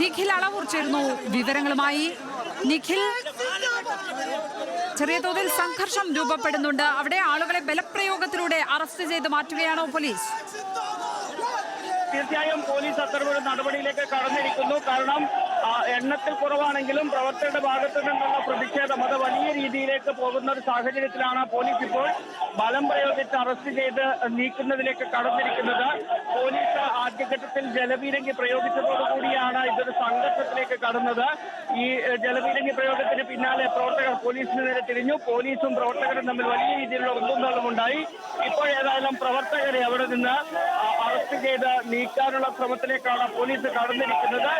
നിഖിൽ അളവൂർ ചേരുന്നു വിവരങ്ങളുമായി. നിഖിൽ, ചെറിയ തോതിൽ സംഘർഷം രൂപപ്പെടുന്നുണ്ട്. അവിടെ ആളുകളെ ബലപ്രയോഗത്തിലൂടെ അറസ്റ്റ് ചെയ്ത് മാറ്റുകയാണോ പോലീസ്? തീർച്ചയായും പോലീസ് അത്തരമൊരു നടപടിയിലേക്ക് കടന്നിരിക്കുന്നു. കാരണം എണ്ണത്തിൽ കുറവാണെങ്കിലും പ്രവർത്തകരുടെ ഭാഗത്തു നിന്നുള്ള പ്രതിഷേധം അത് വലിയ രീതിയിലേക്ക് പോകുന്ന ഒരു സാഹചര്യത്തിലാണ് പോലീസ് ഇപ്പോൾ ബലം പ്രയോഗിച്ച് അറസ്റ്റ് ചെയ്ത് നീക്കുന്നതിലേക്ക് കടന്നിരിക്കുന്നത്. പോലീസ് ആദ്യഘട്ടത്തിൽ ജലപീരങ്കി പ്രയോഗിച്ചതോടുകൂടിയാണ് ഇതൊരു സംഘർഷത്തിലേക്ക് കടന്നത്. ഈ ജലപീരങ്കി പ്രയോഗത്തിന് പിന്നാലെ പ്രവർത്തകർ പോലീസിന് നേരെ തിരിഞ്ഞു. പോലീസും പ്രവർത്തകരും തമ്മിൽ വലിയ രീതിയിലുള്ള ഉന്തുന്തള്ളുമുണ്ടായി. ഇപ്പോൾ ഏതായാലും പ്രവർത്തകരെ അവിടെ നിന്ന് അറസ്റ്റ് ചെയ്ത് നീക്കാനുള്ള ശ്രമത്തിലേക്കാണ് പോലീസ് കടന്നിരിക്കുന്നത്.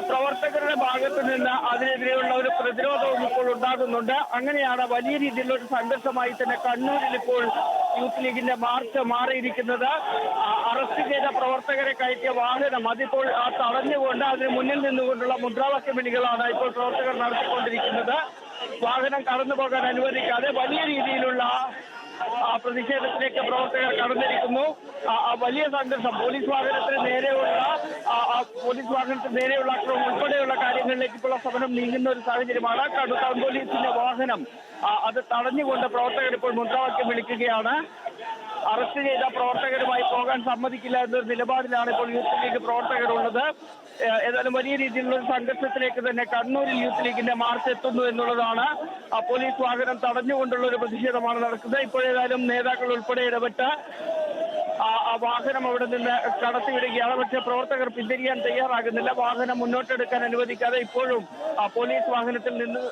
പ്രവർത്തകരുടെ ഭാഗത്ത് നിന്ന് അതിനെതിരെയുള്ള ഒരു പ്രതിരോധവും ഇപ്പോൾ ഉണ്ടാകുന്നുണ്ട്. അങ്ങനെയാണ് വലിയ രീതിയിലുള്ള ഒരു സംഘർഷമായി തന്നെ കണ്ണൂരിൽ ഇപ്പോൾ യൂത്ത് ലീഗിന്റെ മാർച്ച് മാറിയിരിക്കുന്നത്. അറസ്റ്റ് ചെയ്ത പ്രവർത്തകരെ കയറ്റിയ വാഹനം അതിപ്പോൾ തടഞ്ഞുകൊണ്ട് അതിന് മുന്നിൽ നിന്നുകൊണ്ടുള്ള മുദ്രാവാക്യ വിളികളാണ് ഇപ്പോൾ പ്രവർത്തകർ നടത്തിക്കൊണ്ടിരിക്കുന്നത്. വാഹനം കടന്നു പോകാൻ അനുവദിക്കാതെ വലിയ രീതിയിലുള്ള പ്രതിഷേധത്തിലേക്ക് പ്രവർത്തകർ കടന്നിരിക്കുന്നു. വലിയ സംഘർഷം പോലീസ് വാഹനത്തിന് നേരെയുള്ള അക്രമം ഉൾപ്പെടെയുള്ള കാര്യങ്ങളിലേക്ക് ഇപ്പോൾ സമരം നീങ്ങുന്ന ഒരു സാഹചര്യമാണ്. ടൗൺ പോലീസിന്റെ വാഹനം അത് തടഞ്ഞുകൊണ്ട് പ്രവർത്തകർ ഇപ്പോൾ മുദ്രാവാക്യം വിളിക്കുകയാണ്. അറസ്റ്റ് ചെയ്ത പ്രവർത്തകരുമായി പോകാൻ സമ്മതിക്കില്ല എന്നൊരു നിലപാടിലാണ് ഇപ്പോൾ യൂത്ത് ലീഗ് പ്രവർത്തകരുള്ളത്. ഏതായാലും വലിയ രീതിയിലുള്ള ഒരു സംഘർഷത്തിലേക്ക് തന്നെ കണ്ണൂരിൽ യൂത്ത് ലീഗിന്റെ മാർച്ച് എത്തുന്നു എന്നുള്ളതാണ്. പോലീസ് വാഹനം തടഞ്ഞുകൊണ്ടുള്ള ഒരു പ്രതിഷേധമാണ് നടക്കുന്നത്. ഇപ്പോഴേതായാലും നേതാക്കൾ ഉൾപ്പെടെ ഇടപെട്ട് വാഹനം അവിടെ നിന്ന് കടത്തിവിടുകയാണ്. പക്ഷേ പ്രവർത്തകർ പിന്തിരിയാൻ തയ്യാറാകുന്നില്ല. വാഹനം മുന്നോട്ടെടുക്കാൻ അനുവദിക്കാതെ ഇപ്പോഴും പോലീസ് വാഹനത്തിൽ നിന്ന്